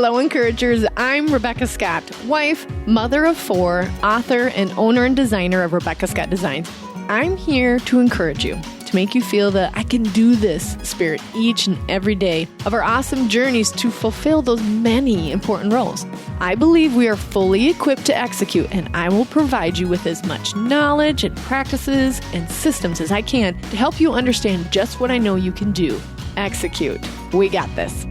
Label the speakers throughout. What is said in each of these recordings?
Speaker 1: Hello, encouragers. I'm Rebecca Scott, wife, mother of 4, author, and owner and designer of Rebecca Scott Designs. I'm here to encourage you, to make you feel the I can do this spirit each and every day of our awesome journeys to fulfill those many important roles. I believe we are fully equipped to execute, and I will provide you with as much knowledge and practices and systems as I can to help you understand just what I know you can do. Execute. We got this.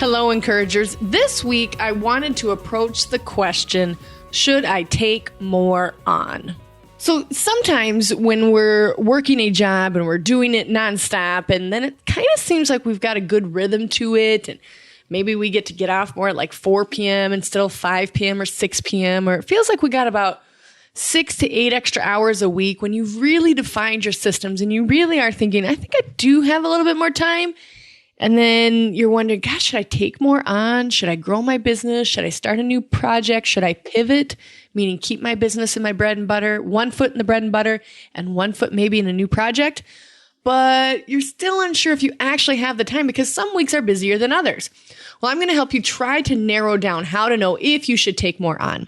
Speaker 1: Hello, encouragers. This week, I wanted to approach the question, should I take more on? So sometimes when we're working a job and we're doing it nonstop, and then it kind of seems like we've got a good rhythm to it, and maybe we get off more at like 4 p.m. instead of 5 p.m. or 6 p.m., or it feels like we got about 6 to 8 extra hours a week when you've really defined your systems and you really are thinking, I think I do have a little bit more time. And then you're wondering, gosh, should I take more on? Should I grow my business? Should I start a new project? Should I pivot? Meaning keep my business in my bread and butter, 1 foot in the bread and butter and 1 foot maybe in a new project. But you're still unsure if you actually have the time because some weeks are busier than others. Well, I'm going to help you try to narrow down how to know if you should take more on.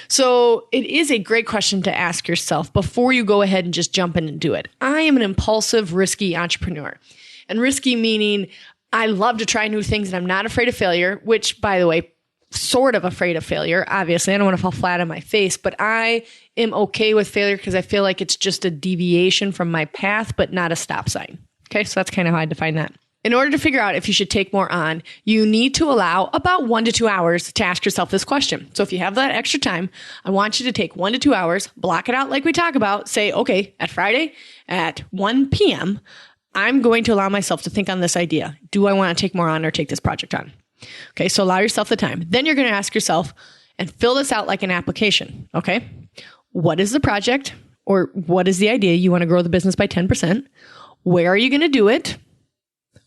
Speaker 1: So it is a great question to ask yourself before you go ahead and just jump in and do it. I am an impulsive, risky entrepreneur. And risky meaning I love to try new things and I'm not afraid of failure, which, by the way, sort of afraid of failure. Obviously, I don't want to fall flat on my face, but I am okay with failure because I feel like it's just a deviation from my path, but not a stop sign. Okay, so that's kind of how I define that. In order to figure out if you should take more on, you need to allow about 1 to 2 hours to ask yourself this question. So if you have that extra time, I want you to take 1 to 2 hours, block it out like we talk about, say, okay, at Friday at 1 p.m., I'm going to allow myself to think on this idea. Do I want to take more on or take this project on? Okay, so allow yourself the time. Then you're going to ask yourself and fill this out like an application. Okay, what is the project or what is the idea? You want to grow the business by 10%. Where are you going to do it?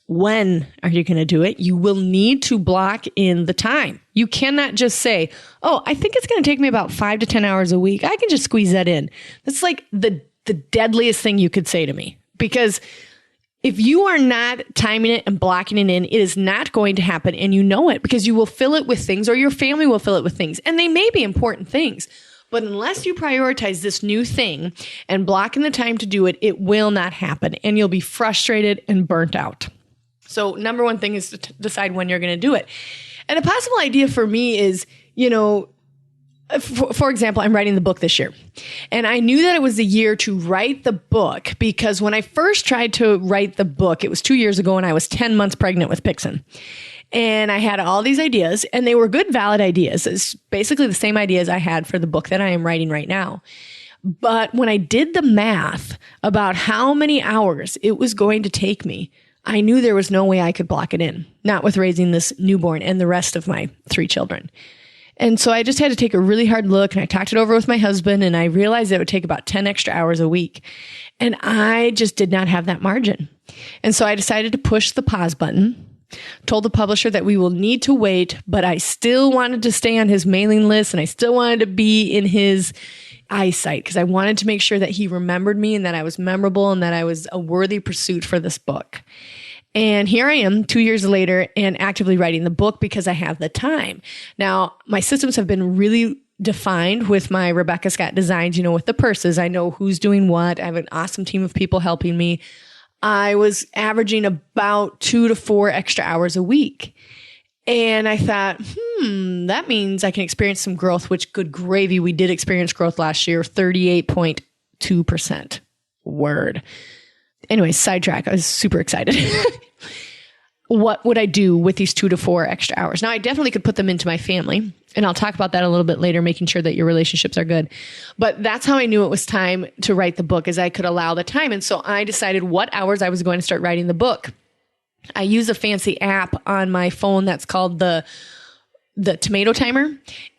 Speaker 1: When are you going to do it? You will need to block in the time. You cannot just say, oh, I think it's going to take me about 5 to 10 hours a week. I can just squeeze that in. That's like the deadliest thing you could say to me because if you are not timing it and blocking it in, it is not going to happen. And you know it because you will fill it with things or your family will fill it with things. And they may be important things. But unless you prioritize this new thing and block in the time to do it, it will not happen. And you'll be frustrated and burnt out. So number one thing is to decide when you're going to do it. And a possible idea for me is, for example, I'm writing the book this year. And I knew that it was the year to write the book because when I first tried to write the book, it was 2 years ago and I was 10 months pregnant with Pixon. And I had all these ideas and they were good, valid ideas. It's basically the same ideas I had for the book that I am writing right now. But when I did the math about how many hours it was going to take me, I knew there was no way I could block it in, not with raising this newborn and the rest of my 3 children. And so I just had to take a really hard look and I talked it over with my husband and I realized it would take about 10 extra hours a week. And I just did not have that margin. And so I decided to push the pause button, told the publisher that we will need to wait, but I still wanted to stay on his mailing list and I still wanted to be in his eyesight because I wanted to make sure that he remembered me and that I was memorable and that I was a worthy pursuit for this book. And here I am 2 years later and actively writing the book because I have the time. Now, my systems have been really defined with my Rebecca Scott Designs, with the purses. I know who's doing what. I have an awesome team of people helping me. I was averaging about 2 to 4 extra hours a week. And I thought, that means I can experience some growth, which good gravy. We did experience growth last year, 38.2%. Word. Anyway, sidetrack. I was super excited. What would I do with these 2 to 4 extra hours? Now, I definitely could put them into my family, and I'll talk about that a little bit later, making sure that your relationships are good. But that's how I knew it was time to write the book, is I could allow the time. And so I decided what hours I was going to start writing the book. I use a fancy app on my phone that's called the tomato timer,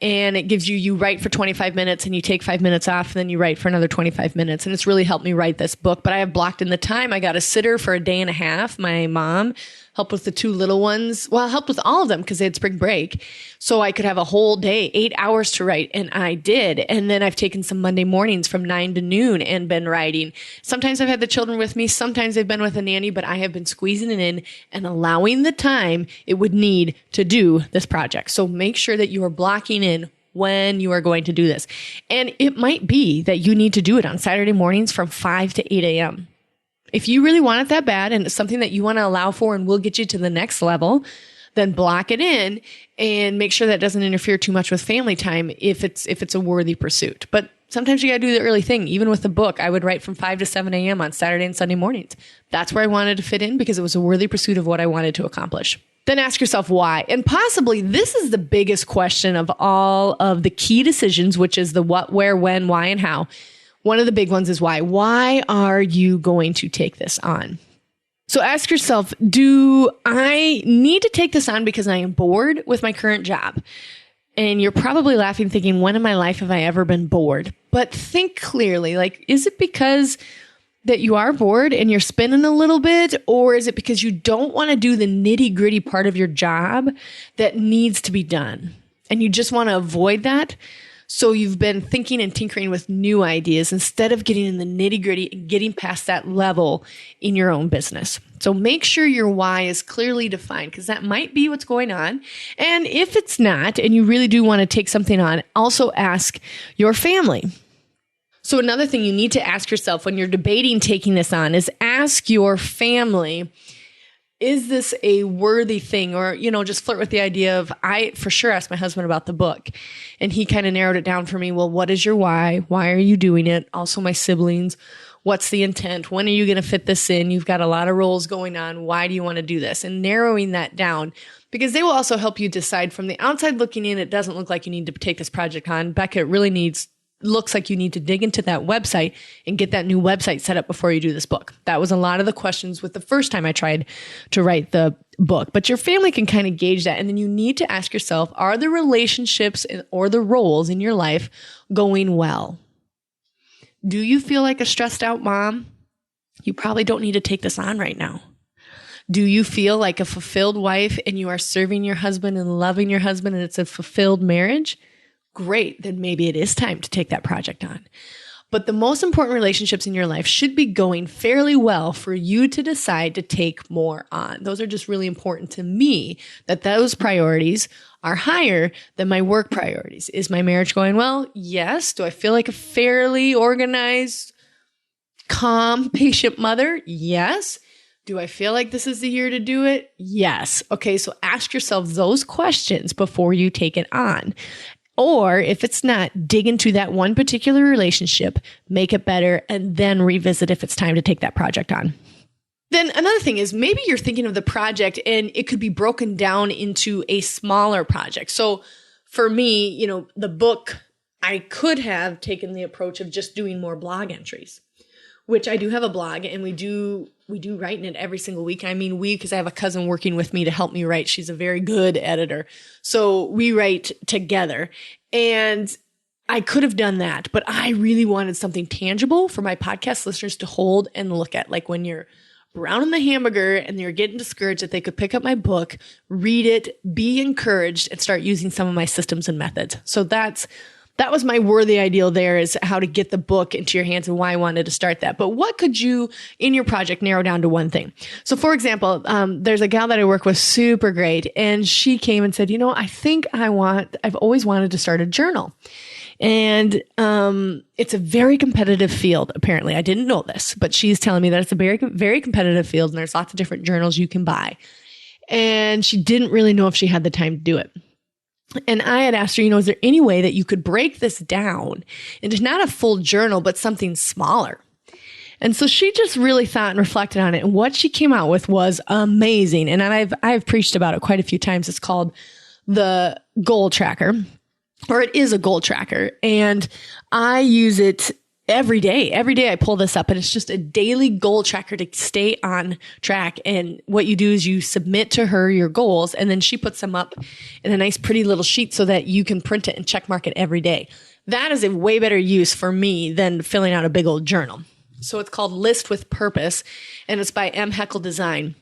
Speaker 1: and it gives you write for 25 minutes and you take 5 minutes off and then you write for another 25 minutes. And it's really helped me write this book, but I have blocked in the time. I got a sitter for a day and a half, my mom, help with the two little ones. Well, I helped with all of them because they had spring break. So I could have a whole day, 8 hours to write. And I did. And then I've taken some Monday mornings from 9 to noon and been writing. Sometimes I've had the children with me. Sometimes they've been with a nanny, but I have been squeezing it in and allowing the time it would need to do this project. So make sure that you are blocking in when you are going to do this. And it might be that you need to do it on Saturday mornings from 5 to 8 a.m. If you really want it that bad and it's something that you want to allow for and will get you to the next level, then block it in and make sure that doesn't interfere too much with family time if it's a worthy pursuit. But sometimes you got to do the early thing. Even with the book, I would write from 5 to 7 a.m. on Saturday and Sunday mornings. That's where I wanted to fit in because it was a worthy pursuit of what I wanted to accomplish. Then ask yourself why. And possibly this is the biggest question of all of the key decisions, which is the what, where, when, why, and how. One of the big ones is why. Why are you going to take this on? So ask yourself, do I need to take this on because I am bored with my current job? And you're probably laughing thinking, when in my life have I ever been bored? But think clearly, like, is it because that you are bored and you're spinning a little bit? Or is it because you don't want to do the nitty gritty part of your job that needs to be done? And you just want to avoid that? So you've been thinking and tinkering with new ideas instead of getting in the nitty gritty and getting past that level in your own business. So make sure your why is clearly defined because that might be what's going on. And if it's not, and you really do want to take something on, also ask your family. So another thing you need to ask yourself when you're debating taking this on is ask your family, is this a worthy thing? Or, just flirt with the idea of, I for sure asked my husband about the book and he kind of narrowed it down for me. Well, what is your why? Why are you doing it? Also my siblings, what's the intent? When are you going to fit this in? You've got a lot of roles going on. Why do you want to do this? And narrowing that down because they will also help you decide from the outside looking in. It doesn't look like you need to take this project on. Becca, it really looks like you need to dig into that website and get that new website set up before you do this book. That was a lot of the questions with the first time I tried to write the book, but your family can kind of gauge that. And then you need to ask yourself, are the relationships or the roles in your life going well? Do you feel like a stressed out mom? You probably don't need to take this on right now. Do you feel like a fulfilled wife and you are serving your husband and loving your husband and it's a fulfilled marriage? Great, then maybe it is time to take that project on. But the most important relationships in your life should be going fairly well for you to decide to take more on. Those are just really important to me, that those priorities are higher than my work priorities. Is my marriage going well? Yes. Do I feel like a fairly organized, calm, patient mother? Yes. Do I feel like this is the year to do it? Yes. Okay, so ask yourself those questions before you take it on. Or if it's not, dig into that one particular relationship, make it better, and then revisit if it's time to take that project on. Then another thing is maybe you're thinking of the project and it could be broken down into a smaller project. So for me, the book, I could have taken the approach of just doing more blog entries, which I do have a blog and we do write in it every single week. I mean, because I have a cousin working with me to help me write. She's a very good editor. So we write together and I could have done that, but I really wanted something tangible for my podcast listeners to hold and look at. Like when you're browning the hamburger and they're getting discouraged, that they could pick up my book, read it, be encouraged, and start using some of my systems and methods. So that was my worthy ideal there, is how to get the book into your hands and why I wanted to start that. But what could you, in your project, narrow down to one thing? So for example, there's a gal that I work with, super great. And she came and said, I think I've always wanted to start a journal. And it's a very competitive field, apparently. I didn't know this, but she's telling me that it's a very, very competitive field and there's lots of different journals you can buy. And she didn't really know if she had the time to do it. And I had asked her, is there any way that you could break this down into not a full journal, but something smaller? And so she just really thought and reflected on it. And what she came out with was amazing. And I've preached about it quite a few times. It's called the Goal Tracker, or it is a goal tracker. And I use it every day. Every day I pull this up and it's just a daily goal tracker to stay on track. And what you do is you submit to her your goals and then she puts them up in a nice pretty little sheet so that you can print it and check mark it every day. That is a way better use for me than filling out a big old journal. So it's called List with Purpose and it's by M. Heckle Design.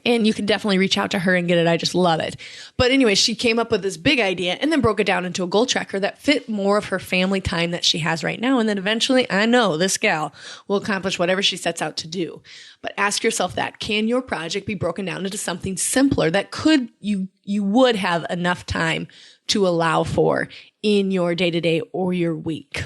Speaker 1: And you can definitely reach out to her and get it. I just love it. But anyway, she came up with this big idea and then broke it down into a goal tracker that fit more of her family time that she has right now. And then eventually, I know this gal will accomplish whatever she sets out to do. But ask yourself that, can your project be broken down into something simpler that you would have enough time to allow for in your day-to-day or your week?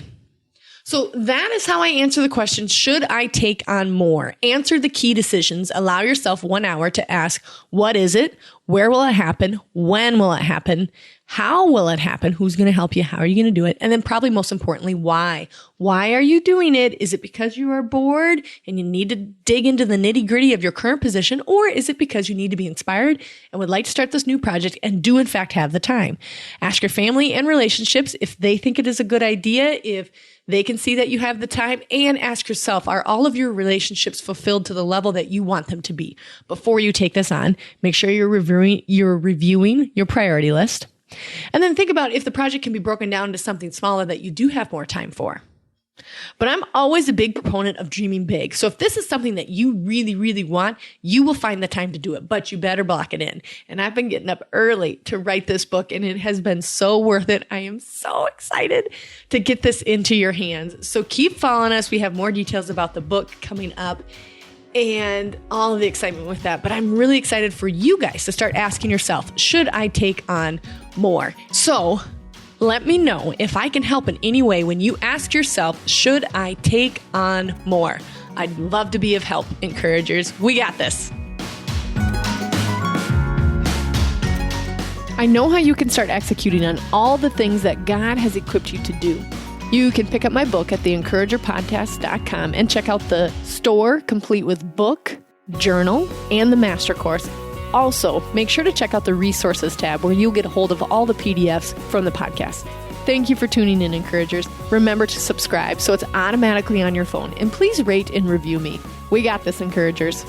Speaker 1: So that is how I answer the question, should I take on more? Answer the key decisions. Allow yourself 1 hour to ask, what is it? Where will it happen? When will it happen? How will it happen? Who's going to help you? How are you going to do it? And then probably most importantly, why? Why are you doing it? Is it because you are bored and you need to dig into the nitty gritty of your current position? Or is it because you need to be inspired and would like to start this new project and do in fact have the time? Ask your family and relationships if they think it is a good idea, if they can see that you have the time, and ask yourself, are all of your relationships fulfilled to the level that you want them to be? Before you take this on, make sure you're reviewing your priority list. And then think about if the project can be broken down to something smaller that you do have more time for. But I'm always a big proponent of dreaming big. So if this is something that you really, really want, you will find the time to do it, but you better block it in. And I've been getting up early to write this book, and it has been so worth it. I am so excited to get this into your hands. So keep following us. We have more details about the book coming up and all of the excitement with that. But I'm really excited for you guys to start asking yourself, should I take on more? So let me know if I can help in any way when you ask yourself, should I take on more? I'd love to be of help, encouragers. We got this. I know how you can start executing on all the things that God has equipped you to do. You can pick up my book at theencouragerpodcast.com and check out the store complete with book, journal, and the master course. Also, make sure to check out the resources tab where you'll get a hold of all the PDFs from the podcast. Thank you for tuning in, encouragers. Remember to subscribe so it's automatically on your phone. And please rate and review me. We got this, encouragers.